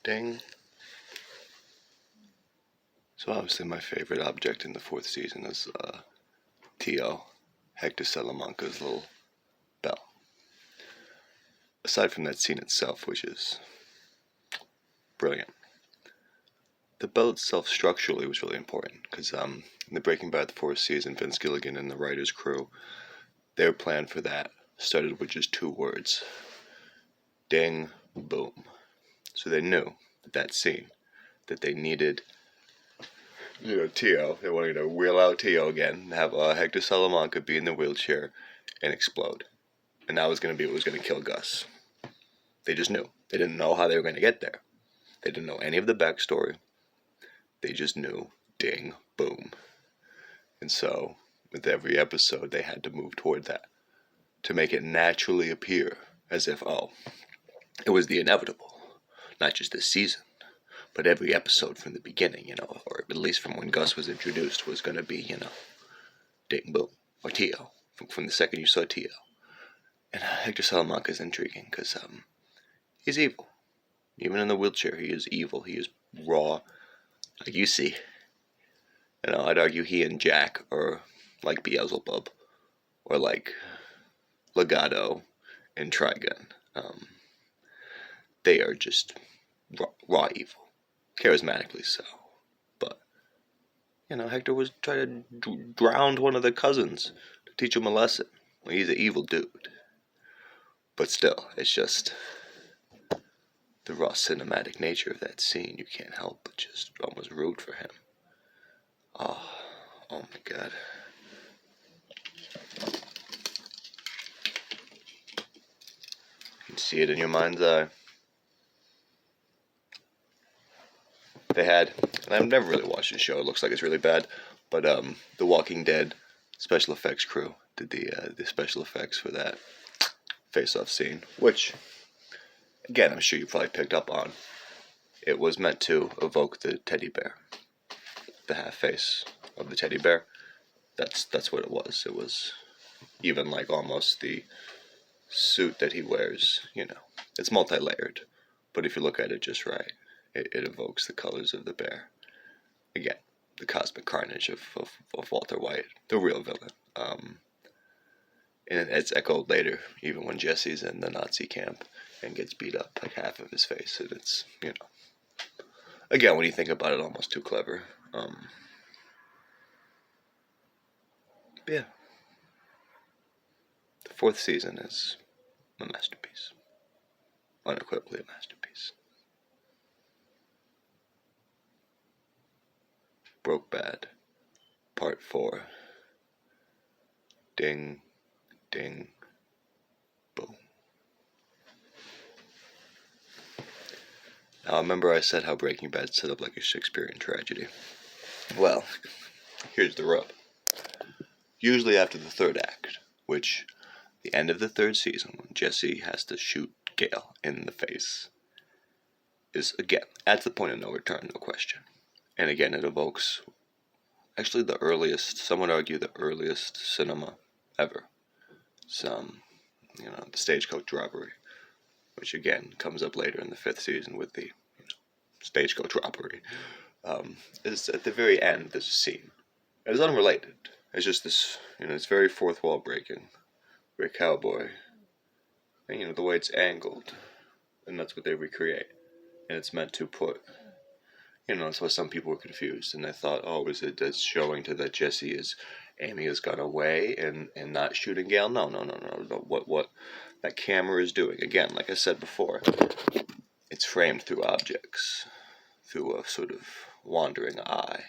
Ding. So obviously my favorite object in the fourth season is Tio, Hector Salamanca's little bell. Aside from that scene itself, which is brilliant, the bell itself structurally was really important because in the Breaking Bad fourth season, Vince Gilligan and the writers' crew, their plan for that started with just 2 words: ding, boom. So they knew that scene that they needed, Tio. They wanted to wheel out Tio again, have Hector Salamanca be in the wheelchair and explode. And that was going to be what was going to kill Gus. They just knew. They didn't know how they were going to get there. They didn't know any of the backstory. They just knew, ding, boom. And so, with every episode, they had to move toward that to make it naturally appear as if, it was the inevitable. Not just this season, but every episode from the beginning, or at least from when Gus was introduced, was going to be, ding, boom, or Tio, from the second you saw Tio. And Hector Salamanca is intriguing because he's evil. Even in the wheelchair, he is evil. He is raw, like you see. I'd argue he and Jack are like Beelzebub, or like Legato and Trigun. They are just raw evil. Charismatically so. But, Hector was trying to drown one of the cousins to teach him a lesson. Well, he's an evil dude. But still, it's just the raw cinematic nature of that scene. You can't help but just almost root for him. Oh my God. You can see it in your mind's eye. They had, and I've never really watched the show, it looks like it's really bad, but The Walking Dead special effects crew did the special effects for that face-off scene, which, again, I'm sure you probably picked up on. It was meant to evoke the teddy bear, the half face of the teddy bear. That's what it was. It was even like almost the suit that he wears, It's multi-layered, but if you look at it just right, it evokes the colors of the bear. Again, the cosmic carnage of Walter White, the real villain. And it's echoed later, even when Jesse's in the Nazi camp and gets beat up like half of his face. And it's, again, when you think about it, almost too clever. Yeah. The fourth season is a masterpiece. Unequivocally a masterpiece. Broke Bad, Part 4. Ding, ding, boom. Now, remember I said how Breaking Bad set up like a Shakespearean tragedy? Well, here's the rub. Usually after the third act, which, the end of the third season, when Jesse has to shoot Gale in the face, is, again, at the point of no return, no question. And again, it evokes, actually the earliest, some would argue the earliest cinema ever. Some, the stagecoach robbery, which again comes up later in the fifth season with the stagecoach robbery. Is at the very end, there's a scene. It is unrelated. It's just this, it's very fourth wall breaking. Very cowboy. And, the way it's angled. And that's what they recreate. And it's meant to put, that's why some people were confused. And they thought, is it that's showing to that Jesse is, Amy has gone away and not shooting Gale? No. What that camera is doing, again, like I said before, it's framed through objects, through a sort of wandering eye,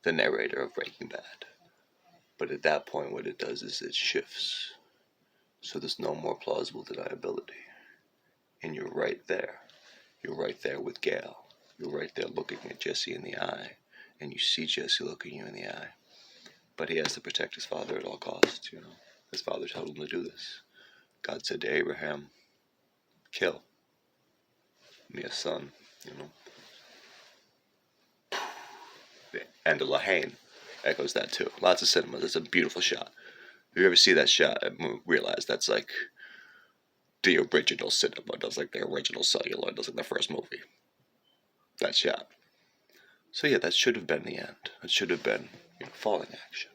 the narrator of Breaking Bad. But at that point, what it does is it shifts. So there's no more plausible deniability. And you're right there. You're right there with Gale. You're right there looking at Jesse in the eye. And you see Jesse looking you in the eye. But he has to protect his father at all costs, His father told him to do this. God said to Abraham, kill me a son, And Lahane echoes that too. Lots of cinema. It's a beautiful shot. If you ever see that shot, I realize that's like the original cinema. Does like the original cellular. Does like the first movie. that shot. So yeah, that should have been the end. It should have been, falling action.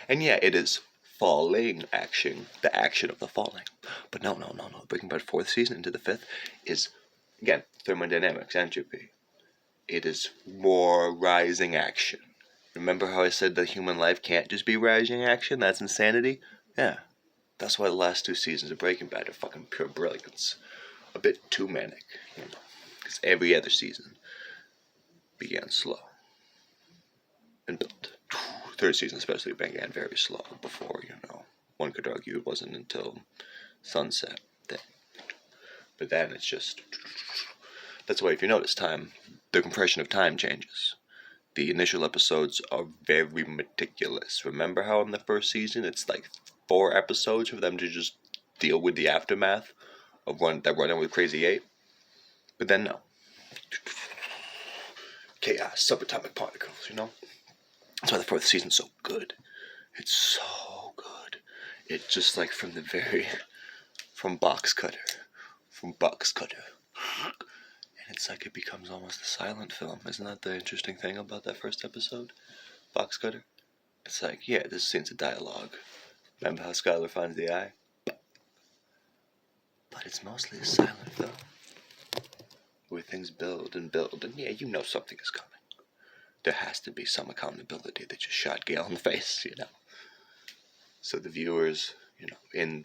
And yeah, it is falling action, the action of the falling. But no. Breaking Bad 4th season into the 5th is, again, thermodynamics, entropy. It is more rising action. Remember how I said that human life can't just be rising action? That's insanity? Yeah. That's why the last 2 seasons of Breaking Bad are fucking pure brilliance. A bit too manic, because every other season began slow and built. 3rd season especially began very slow before, one could argue it wasn't until sunset then. But then it's just, that's why if you notice the compression of time changes. The initial episodes are very meticulous. Remember how in the 1st season it's like 4 episodes for them to just deal with the aftermath of that run-in with Crazy 8? But then no. Chaos, subatomic particles, That's why the 4th season's so good. It's so good. It's just like from Box Cutter. And it's like it becomes almost a silent film. Isn't that the interesting thing about that 1st episode? Box Cutter? It's like, yeah, this scene's a dialogue. Remember how Skylar finds the eye? But it's mostly a silent film. Where things build, and yeah, something is coming. There has to be some accountability that just shot Gale in the face, So the viewers, again,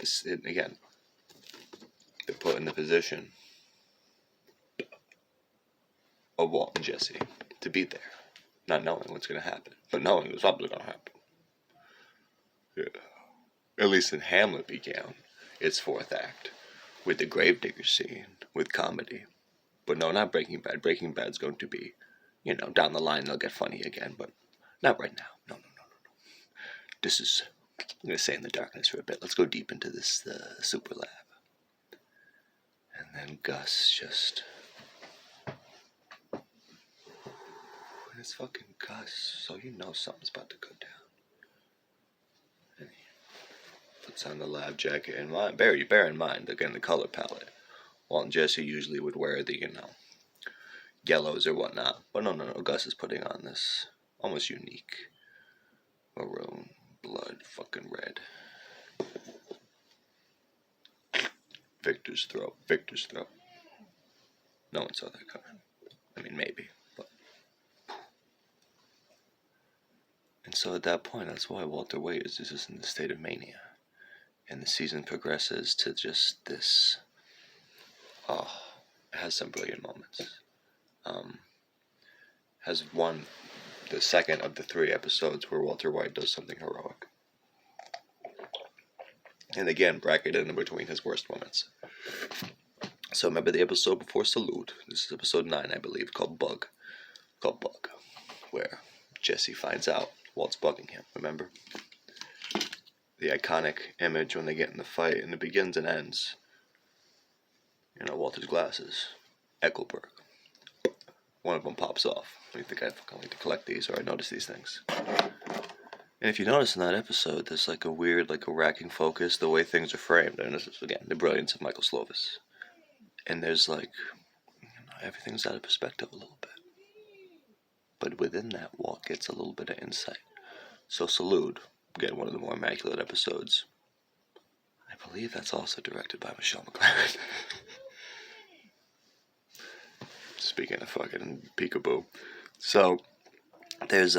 they're put in the position of Walt and Jesse to be there, not knowing what's going to happen, but knowing that something's going to happen. Yeah. At least in Hamlet began its 4th act with the gravedigger scene, with comedy. But no, not Breaking Bad. Breaking Bad's going to be, down the line they'll get funny again, but not right now. No. This is, I'm going to stay in the darkness for a bit. Let's go deep into this super lab. And then Gus just... It's fucking Gus, so something's about to go down. And he puts on the lab jacket, and bear in mind, again, the color palette. Walt and Jesse usually would wear the, yellows or whatnot. But no, Gus is putting on this almost unique maroon, blood, fucking red. Victor's throat. No one saw that coming. I mean, maybe, but... And so at that point, that's why Walter White is just in the state of mania. And the season progresses to just this... Oh, it has some brilliant moments. Has the second of the 3 episodes where Walter White does something heroic. And again, bracketed in between his worst moments. So remember the episode before Salute? This is episode 9, I believe, called Bug. Where Jesse finds out Walt's bugging him, remember? The iconic image when they get in the fight, and it begins and ends. Walter's glasses. Eckelberg. One of them pops off. I think I fucking like to collect these, or I notice these things. And if you notice in that episode, there's like a weird, like a racking focus, the way things are framed. And this is, again, the brilliance of Michael Slovis. And there's like, everything's out of perspective a little bit. But within that, Walt gets a little bit of insight. So Salute, again, one of the more immaculate episodes. I believe that's also directed by Michelle McLaren. Speaking of fucking peekaboo. So, there's,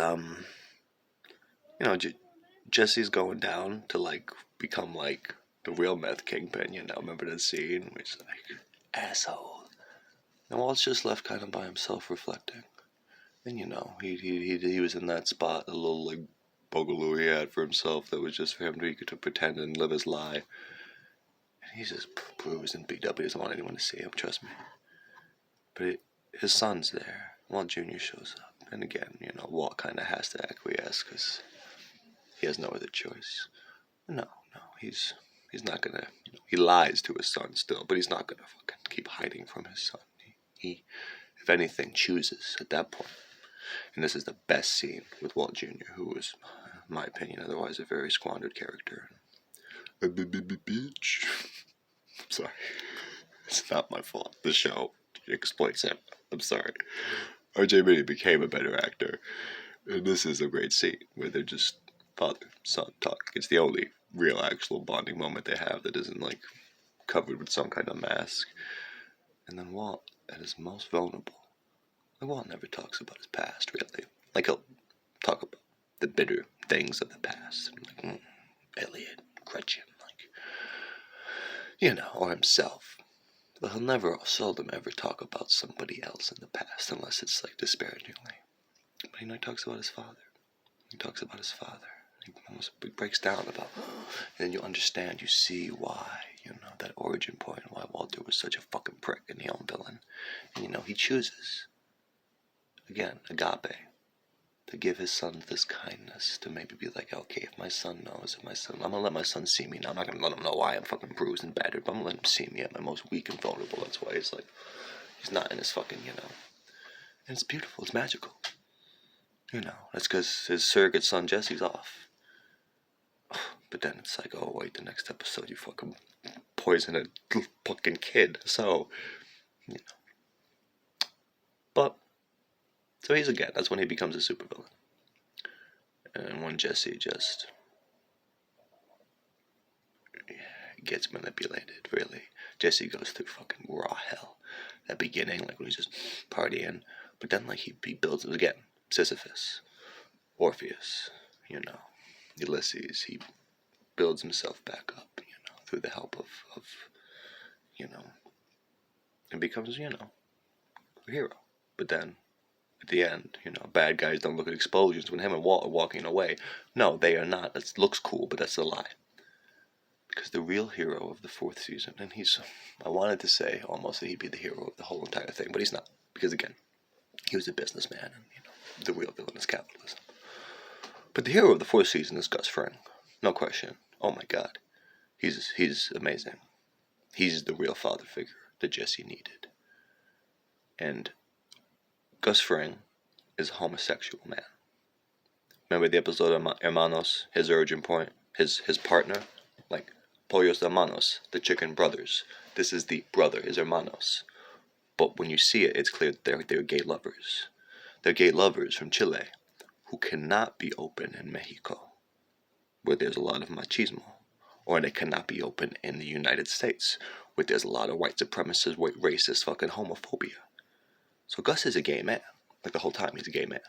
Jesse's going down to, like, become, like, the real meth kingpin, remember that scene? Where he's like, asshole. And Walt's just left kind of by himself reflecting. And, he was in that spot, a little, like, boogaloo he had for himself that was just for him to pretend and live his lie. And he's just bruised and beat up. He doesn't want anyone to see him, trust me. But his son's there. Walt Jr. shows up. And again, Walt kind of has to acquiesce because he has no other choice. No, he's not gonna, he lies to his son still, but he's not gonna fucking keep hiding from his son. He, if anything, chooses at that point. And this is the best scene with Walt Jr., who was, in my opinion, otherwise a very squandered character. Bitch. I'm sorry. It's not my fault. The show exploits him. I'm sorry. RJ Mitty became a better actor. And this is a great scene where they're just father-son talk. It's the only real actual bonding moment they have that isn't like covered with some kind of mask. And then Walt, at his most vulnerable, like Walt never talks about his past really. Like he'll talk about the bitter things of the past, like Elliot, Gretchen, like or himself. But he'll never, seldom ever talk about somebody else in the past unless it's like disparagingly. But he talks about his father. He talks about his father. He almost breaks down about, and then you understand, you see why, that origin point, why Walter was such a fucking prick and the own villain. And he chooses, again, agape, to give his son this kindness, to maybe be like, okay, if my son knows, I'm gonna let my son see me now. I'm not gonna let him know why I'm fucking bruised and battered, but I'm gonna let him see me at my most weak and vulnerable. That's why he's like, he's not in his fucking, And it's beautiful, it's magical. That's because his surrogate son Jesse's off. But then it's like, oh wait, the next episode you fucking poison a fucking kid. So, But, so he's again, that's when he becomes a supervillain. And when Jesse just gets manipulated, really. Jesse goes through fucking raw hell. That beginning, like when he's just partying. But then like he builds it again. Sisyphus. Orpheus. Ulysses. He builds himself back up, through the help of and becomes, a hero. But then, at the end, bad guys don't look at explosions when him and Walt are walking away. No, they are not. That looks cool, but that's a lie. Because the real hero of the 4th season, and I wanted to say almost that he'd be the hero of the whole entire thing, but he's not. Because again, he was a businessman, and, the real villain is capitalism. But the hero of the 4th season is Gus Fring. No question. Oh my god. He's amazing. He's the real father figure that Jesse needed. And Gus Fring is a homosexual man. Remember the episode of Hermanos, his origin point, his partner? Like, Pollos Hermanos, the chicken brothers. This is the brother, his hermanos. But when you see it, it's clear that they're gay lovers. They're gay lovers from Chile who cannot be open in Mexico, where there's a lot of machismo. Or they cannot be open in the United States, where there's a lot of white supremacist, white racist fucking homophobia. So Gus is a gay man. Like the whole time, he's a gay man.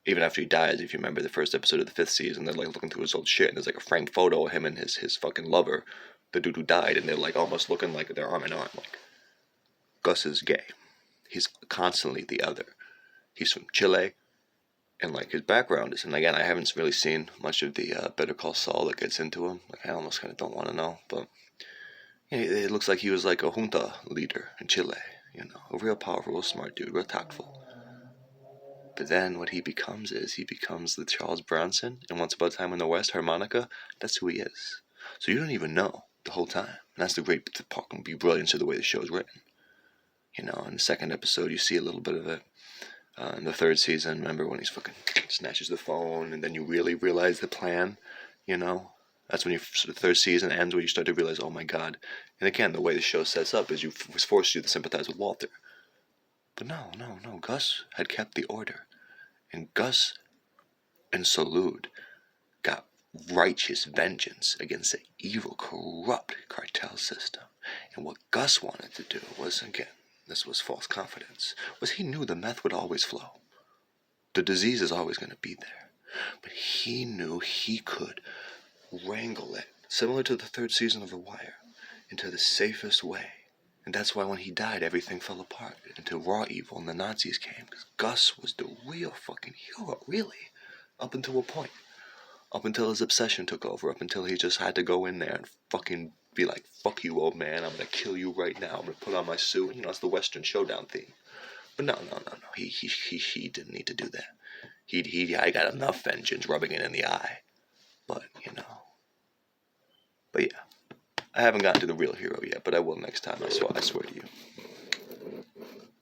Even after he dies, if you remember the first episode of the 5th season, they're like looking through his old shit, and there's like a framed photo of him and his fucking lover, the dude who died, and they're like almost looking like they're arm in arm. Like, Gus is gay. He's constantly the other. He's from Chile, and like his background is, and again, I haven't really seen much of the Better Call Saul that gets into him. Like, I almost kind of don't want to know, but it looks like he was like a junta leader in Chile. A real powerful, real smart dude, real tactful. But then what he becomes the Charles Bronson in Once Upon a Time in the West, harmonica. That's who he is. So you don't even know the whole time. And that's the great brilliance of the way the show is written. In the 2nd episode, you see a little bit of it. In the 3rd season, remember when he's fucking snatches the phone, and then you really realize the plan, That's when the 3rd season ends, where you start to realize, oh my god. And again, the way the show sets up is was forced you to sympathize with Walter. But no. Gus had kept the order. And Gus and Salud got righteous vengeance against the evil, corrupt cartel system. And what Gus wanted to do was, again, this was false confidence, was he knew the meth would always flow. The disease is always going to be there. But he knew he could wrangle it, similar to the 3rd season of The Wire, into the safest way. And that's why when he died, everything fell apart into raw evil and the Nazis came. Because Gus was the real fucking hero, really. Up until a point. Up until his obsession took over. Up until he just had to go in there and fucking be like, fuck you, old man. I'm going to kill you right now. I'm going to put on my suit. It's the Western Showdown theme. But no. He didn't need to do that. I got enough vengeance rubbing it in the eye. But, But yeah. I haven't gotten to the real hero yet, but I will next time, I swear to you.